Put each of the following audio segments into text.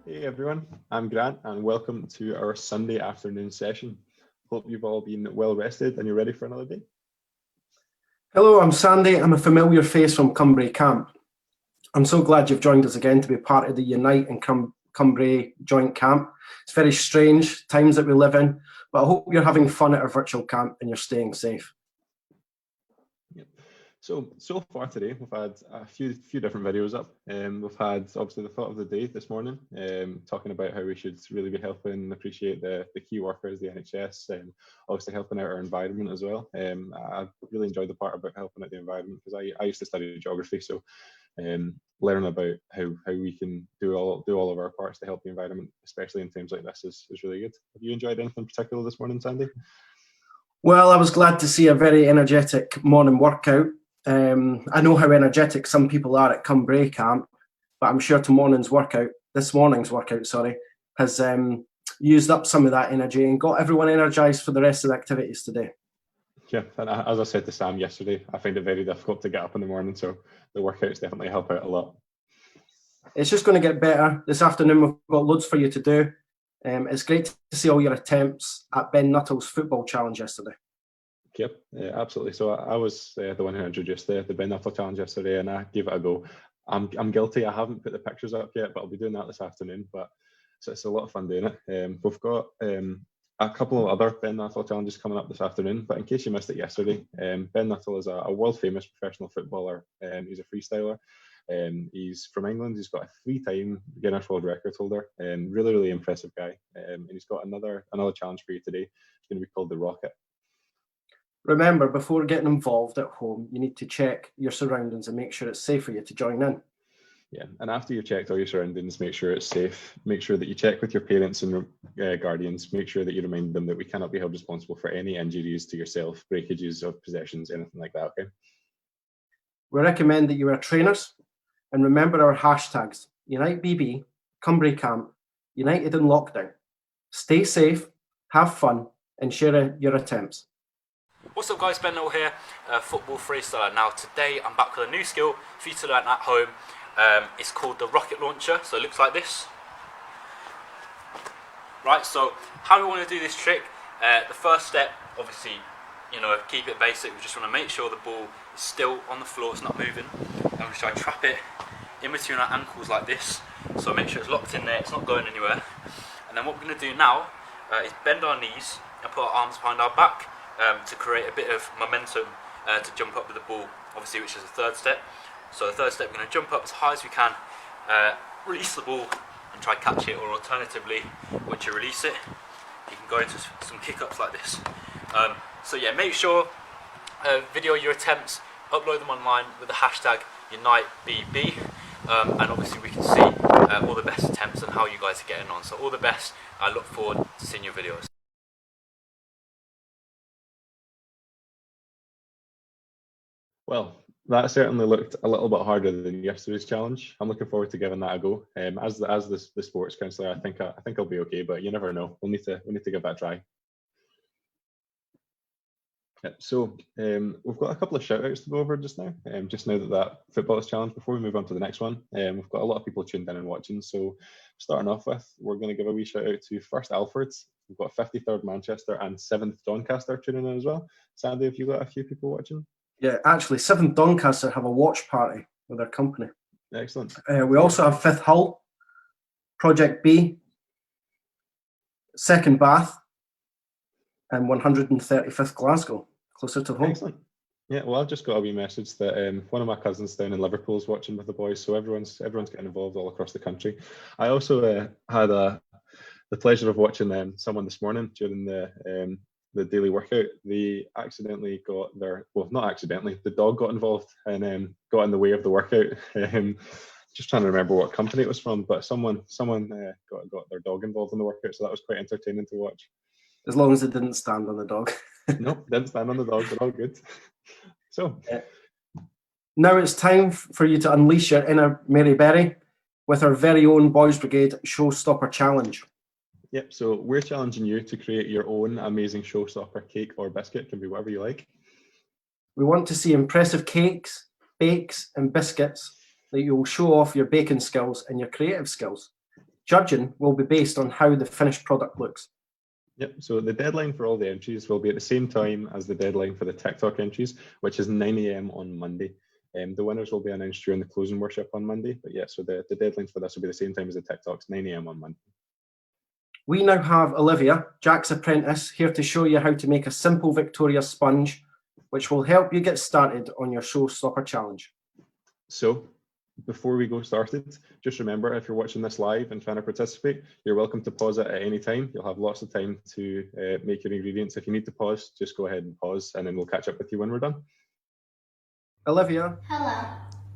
Hey everyone, I'm Grant and welcome to our Sunday afternoon session. Hope you've all been well rested and you're ready for another day. Hello, I'm Sandy. I'm a familiar face from Cumbria Camp. I'm so glad you've joined us again to be part of the Unite and Cumbria joint camp. It's very strange times that we live in, but I hope you're having fun at our virtual camp and you're staying safe. So far today, we've had a few different videos up. We've had obviously the thought of the day this morning, talking about how we should really be helping and appreciate the key workers, the NHS, and obviously helping out our environment as well. I really enjoyed the part about helping out the environment because I used to study geography, so learning about how we can do all of our parts to help the environment, especially in times like this, is really good. Have you enjoyed anything particular this morning, Sandy? Well, I was glad to see a very energetic morning workout. I know how energetic some people are at Cumbria Camp, but I'm sure this morning's workout, has used up some of that energy and got everyone energized for the rest of the activities today. Yeah, and as I said to Sam yesterday, I find it very difficult to get up in the morning, so the workouts definitely help out a lot. It's just going to get better. This afternoon we've got loads for you to do. It's great to see all your attempts at Ben Nuttall's football challenge yesterday. Yep, yeah, absolutely. So I was the one who introduced the Ben Nuttall challenge yesterday, and I gave it a go. I'm guilty. I haven't put the pictures up yet, but I'll be doing that this afternoon. But so it's a lot of fun doing it. We've got a couple of other Ben Nuttall challenges coming up this afternoon. But in case you missed it yesterday, Ben Nuttall is a world famous professional footballer. He's a freestyler. He's from England. He's got a 3-time Guinness World Record holder. Really impressive guy. And he's got another challenge for you today. It's going to be called the Rocket. Remember, before getting involved at home, you need to check your surroundings and make sure it's safe for you to join in. Yeah, and after you've checked all your surroundings, make sure it's safe. Make sure that you check with your parents and guardians. Make sure that you remind them that we cannot be held responsible for any injuries to yourself, breakages of possessions, anything like that, okay? We recommend that you wear trainers and remember our hashtags, UniteBB, Cumbria Camp, United in Lockdown. Stay safe, have fun, and share your attempts. What's up guys, Ben Nuttall here, football freestyler. Now today I'm back with a new skill for you to learn at home. It's called the rocket launcher, so it looks like this. Right, so how we want to do this trick, the first step, obviously, keep it basic. We just want to make sure the ball is still on the floor, it's not moving. And we try to trap it in between our ankles like this, so make sure it's locked in there, it's not going anywhere. And then what we're going to do now is bend our knees and put our arms behind our back to create a bit of momentum to jump up with the ball, obviously, which is the third step. So the third step, we're going to jump up as high as we can, release the ball and try catch it, or alternatively, once you release it, you can go into some kick-ups like this. So yeah, make sure video your attempts, upload them online with the hashtag UniteBB, and obviously we can see all the best attempts and how you guys are getting on. So all the best. I look forward to seeing your videos. Well, that certainly looked a little bit harder than yesterday's challenge. I'm looking forward to giving that a go. As the sports counsellor, I think I'll be okay, but you never know. We'll need to give that a try. So we've got a couple of shout outs to go over just now that football is challenged. Before we move on to the next one, we've got a lot of people tuned in and watching. So starting off with, we're going to give a wee shout out to First Alfred's. We've got 53rd Manchester and 7th Doncaster tuning in as well. Sandy, have you got a few people watching? Yeah, actually, 7th Doncaster have a watch party with their company. Excellent. We also have 5th Hull, Project B, 2nd Bath, and 135th Glasgow, closer to home. Excellent. Yeah, well, I've just got a wee message that one of my cousins down in Liverpool is watching with the boys, so everyone's getting involved all across the country. I also had the pleasure of watching someone this morning during the daily workout. They accidentally got not accidentally, the dog got involved and got in the way of the workout. Just trying to remember what company it was from, but someone got their dog involved in the workout, so that was quite entertaining to watch. As long as it didn't stand on the dog. No, didn't stand on the dog, but all good. So now it's time for you to unleash your inner Mary Berry with our very own Boys Brigade Showstopper Challenge. Yep, so we're challenging you to create your own amazing showstopper cake or biscuit. It can be whatever you like. We want to see impressive cakes, bakes, and biscuits that you will show off your baking skills and your creative skills. Judging will be based on how the finished product looks. Yep, so the deadline for all the entries will be at the same time as the deadline for the TikTok entries, which is 9 AM on Monday. The winners will be announced during the closing worship on Monday. But yeah, so the deadline for this will be the same time as the TikToks, 9 AM on Monday. We now have Olivia, Jack's apprentice, here to show you how to make a simple Victoria sponge, which will help you get started on your Showstopper Challenge. So before we go started, just remember, if you're watching this live and trying to participate, you're welcome to pause it at any time. You'll have lots of time to make your ingredients. If you need to pause, just go ahead and pause, and then we'll catch up with you when we're done. Olivia. Hello,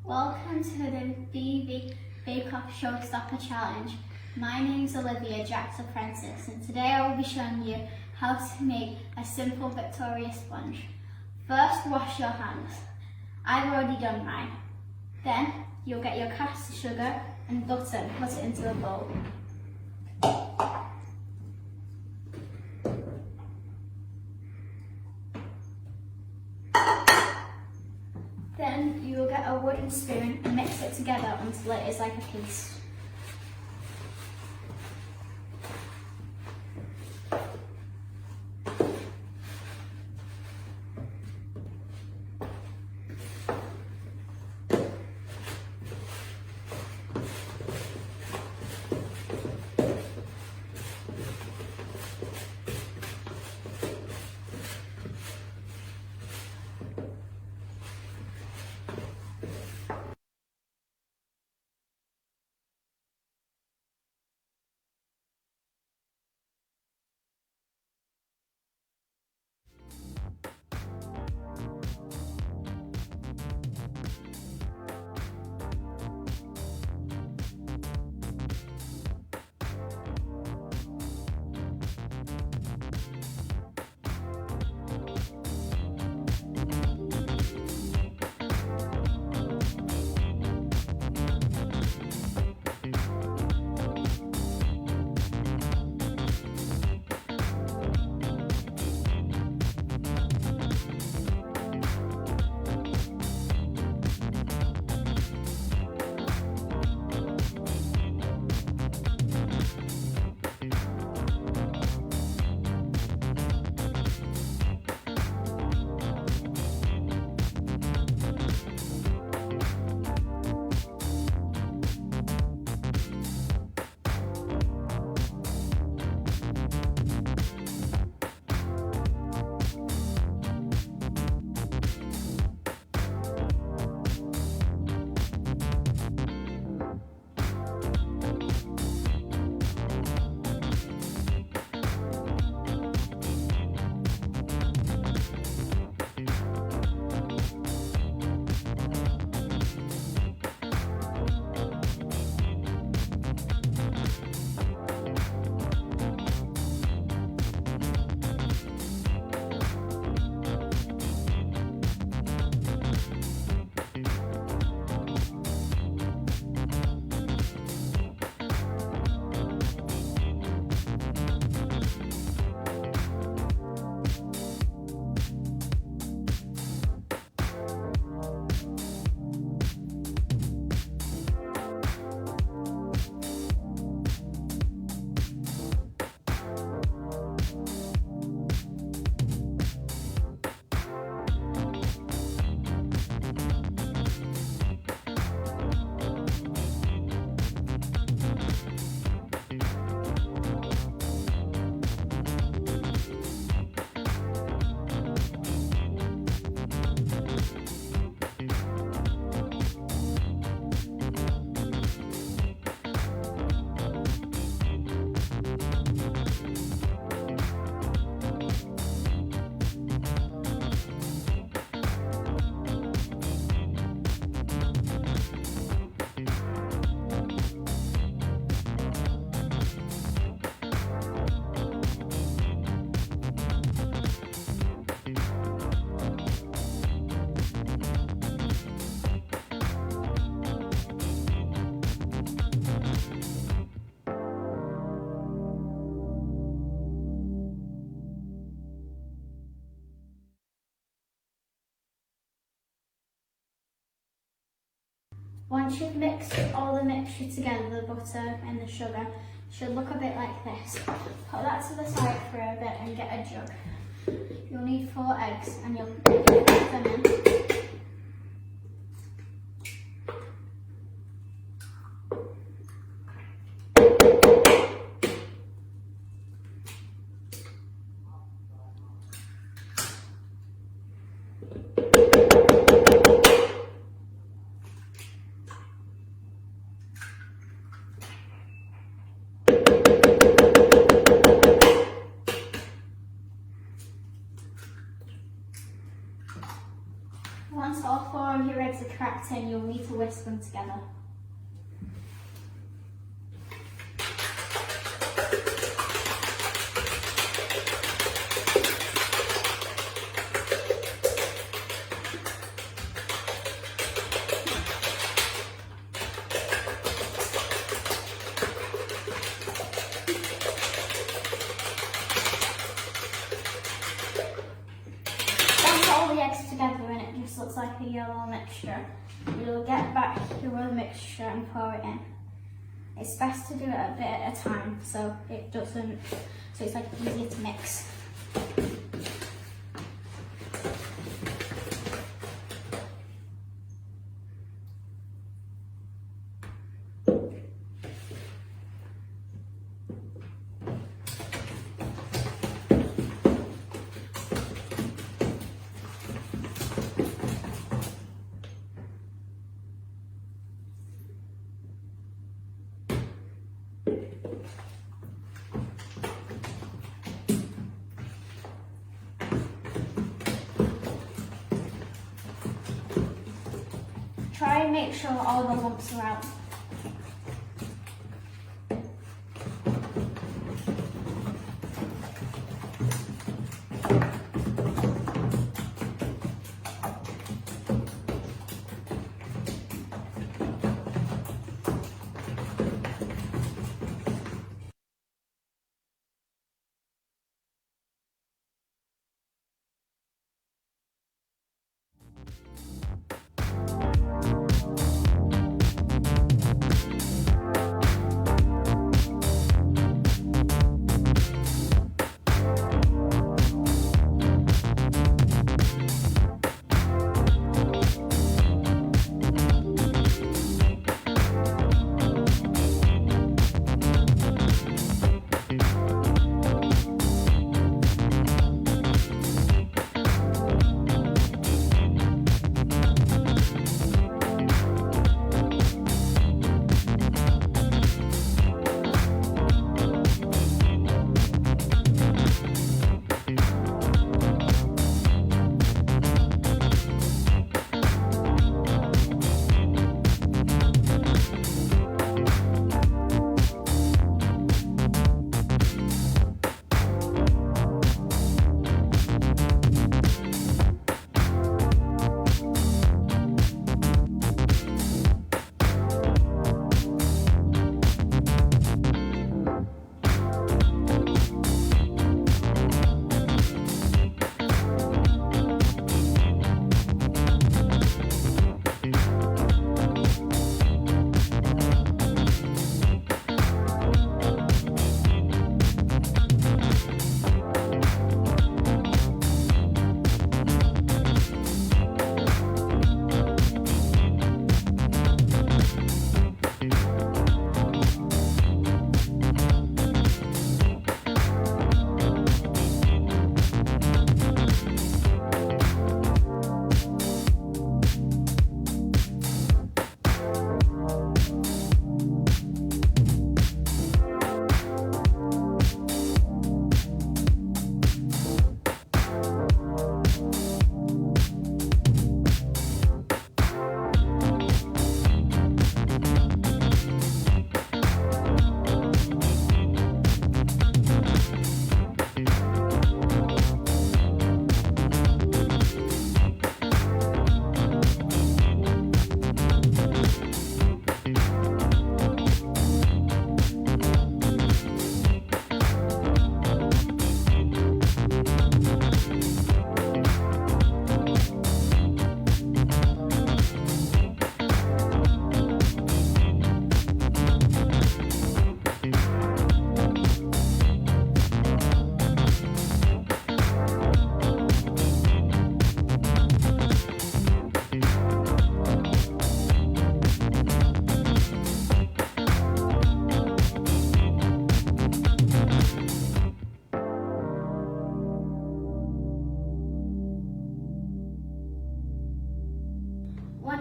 welcome to the BB Bake Off Showstopper Challenge. My name is Olivia, Jack's apprentice, and today I will be showing you how to make a simple Victoria sponge. First, wash your hands. I've already done mine. Then, you'll get your caster sugar and butter and put it into the bowl. Then, you will get a wooden spoon and mix it together until it is like a paste. Once you've mixed all the mixture together, the butter and the sugar, it should look a bit like this. Put that to the side for a bit and get a jug. You'll need 4 eggs and you'll put them in. Once all 4 of your eggs are cracked in, you'll need to whisk them together. All the eggs together and it just looks like a yellow mixture. You'll get back your other mixture and pour it in. It's best to do it a bit at a time so it's like easier to mix. Try and make sure all the lumps are out.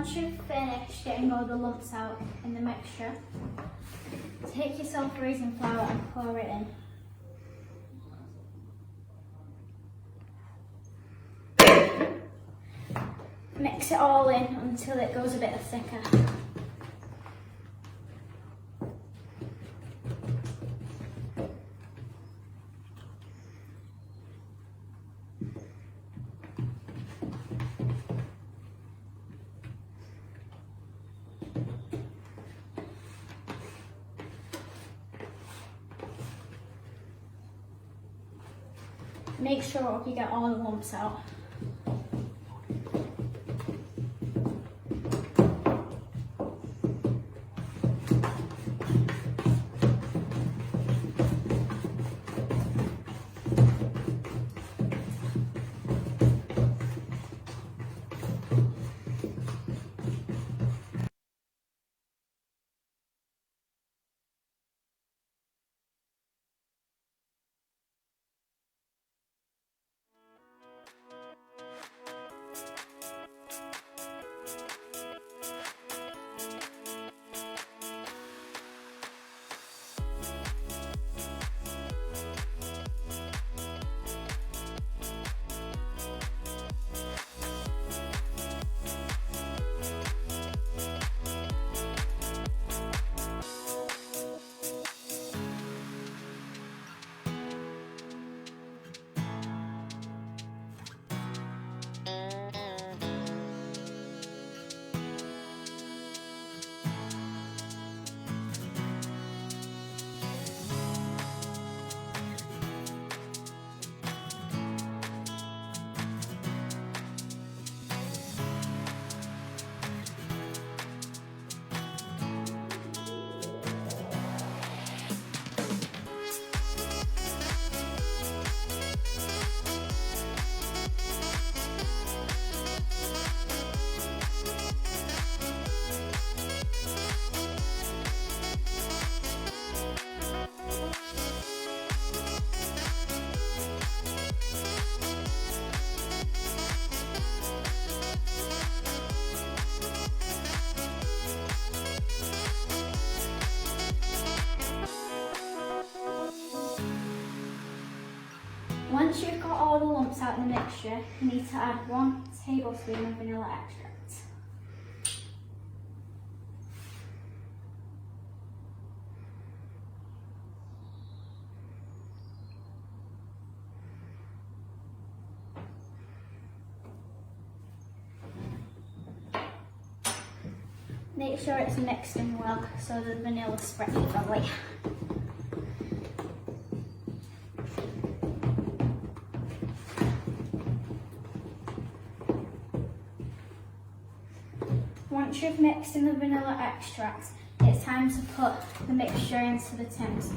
Once you've finished getting all the lumps out in the mixture, take your self-raising flour and pour it in. Mix it all in until it goes a bit thicker. Make sure you get all the lumps out. Once you've got all the lumps out in the mixture, you need to add 1 tablespoon of vanilla extract. Make sure it's mixed in well so the vanilla spreads evenly. Once you've mixed in the vanilla extract, it's time to put the mixture into the tins.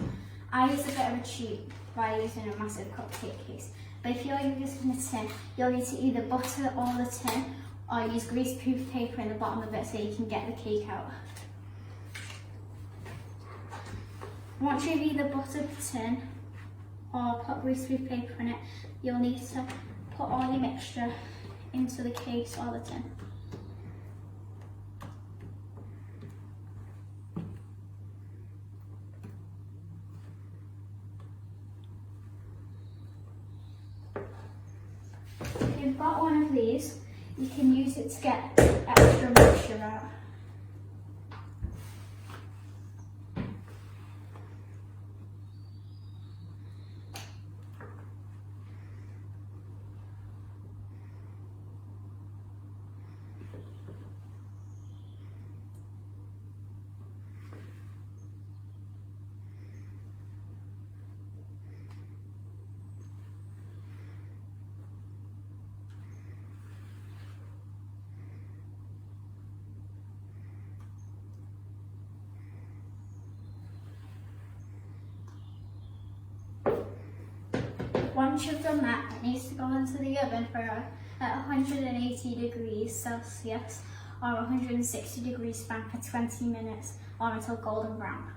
I use a bit of a cheat by using a massive cupcake case, but if you're using a tin, you'll need to either butter all the tin or use greaseproof paper in the bottom of it so you can get the cake out. Once you've either buttered the tin or put greaseproof paper in it, you'll need to put all your mixture into the case or the tin. If you've got one of these, you can use it to get extra mixture out. Once you've done that, it needs to go into the oven for at 180 degrees Celsius or 160 degrees Fahrenheit for 20 minutes or until golden brown.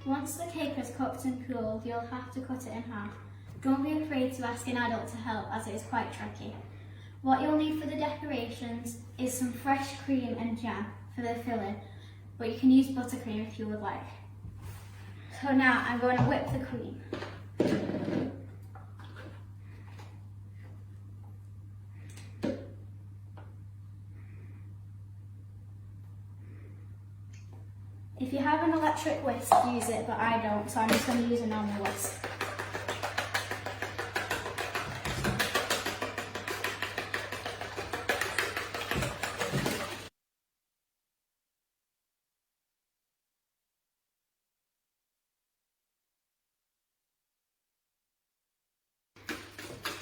Once the cake is cooked and cooled, you'll have to cut it in half. Don't be afraid to ask an adult to help, as it is quite tricky. What you'll need for the decorations is some fresh cream and jam for the filling, but you can use buttercream if you would like. So now I'm going to whip the cream. If you have an electric whisk, use it, but I don't, so I'm just going to use a normal whisk.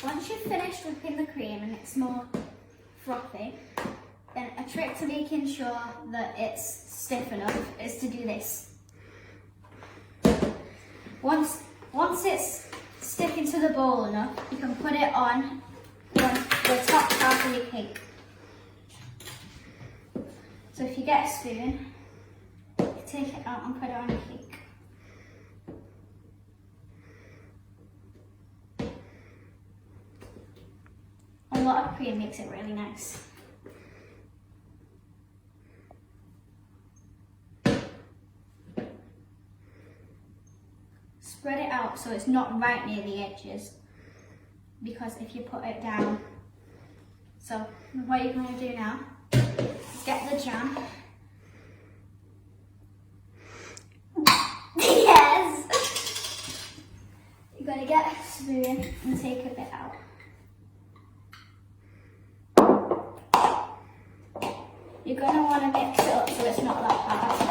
Once you've finished whipping the cream and it's more frothy, then a trick to making sure that it's stiff enough is to do this. Once it's sticking to the bowl enough, you can put it on the top half of your cake. So if you get a spoon, you take it out and put it on your cake. A lot of cream makes it really nice. Spread it out so it's not right near the edges, because if you put it down. So what you're going to do now is get the jam. Yes! You're going to get a spoon and take a bit out. You're going to want to mix it up so it's not that hard.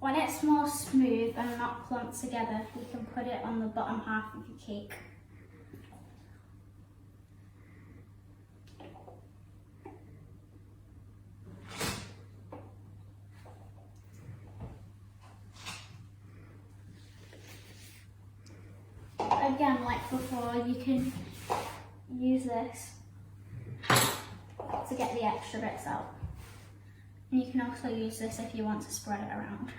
When it's more smooth and not clumped together, you can put it on the bottom half of your cake. Again, like before, you can use this to get the extra bits out. And you can also use this if you want to spread it around.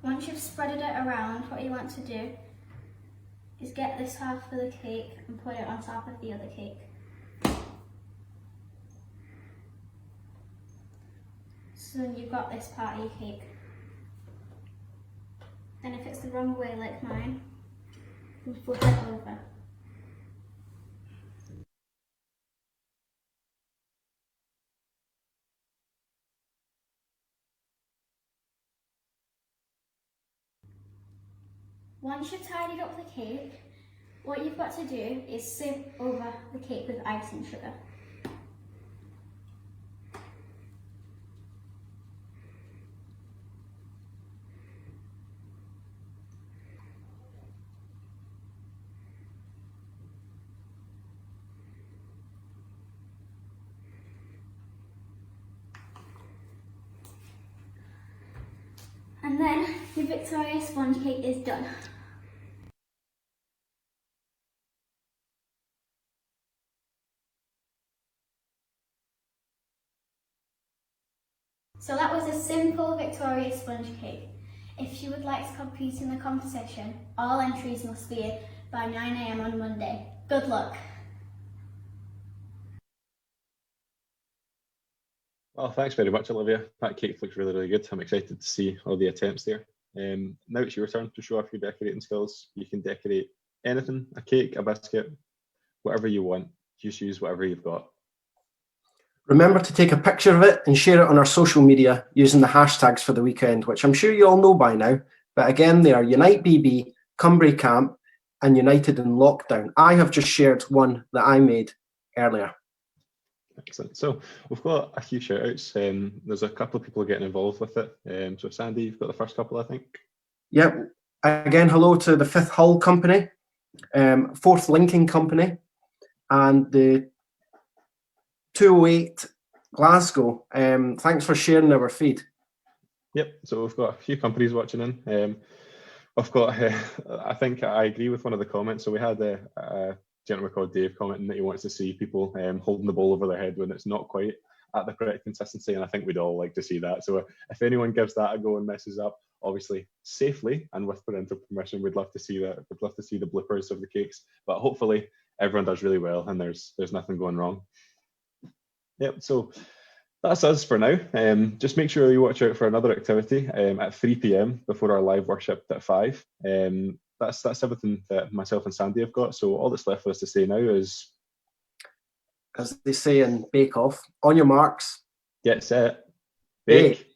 Once you've spread it around, what you want to do is get this half of the cake and put it on top of the other cake. So then you've got this part of your cake. Then if it's the wrong way like mine, you flip it over. Once you've tidied up the cake, what you've got to do is sieve over the cake with icing sugar. And then your Victoria sponge cake is done. So that was a simple Victoria sponge cake. If you would like to compete in the competition, all entries must be in by 9 AM on Monday. Good luck. Well, thanks very much, Olivia. That cake looks really, really good. I'm excited to see all the attempts there. Now it's your turn to show off your decorating skills. You can decorate anything, a cake, a biscuit, whatever you want. Just use whatever you've got. Remember to take a picture of it and share it on our social media using the hashtags for the weekend, which I'm sure you all know by now. But again, they are Unite BB, Cumbria Camp, and United in Lockdown. I have just shared one that I made earlier. Excellent. So we've got a few shout outs. There's a couple of people getting involved with it. So Sandy, you've got the first couple, I think. Yep. Again, hello to the Fifth Hull Company, Fourth Linking Company, and the 208 Glasgow. Thanks for sharing our feed. Yep. So we've got a few companies watching in. I've got, I think I agree with one of the comments. So we had a gentleman called Dave commenting that he wants to see people holding the bowl over their head when it's not quite at the correct consistency, and I think we'd all like to see that. So if anyone gives that a go and messes up, obviously safely and with parental permission, we'd love to see that. We'd love to see the bloopers of the cakes, but hopefully everyone does really well and there's nothing going wrong. Yep. So that's us for now. Just make sure you watch out for another activity at 3 p.m. before our live worship at 5. That's everything that myself and Sandy have got. So all that's left for us to say now is, as they say in Bake Off, on your marks, get set, bake.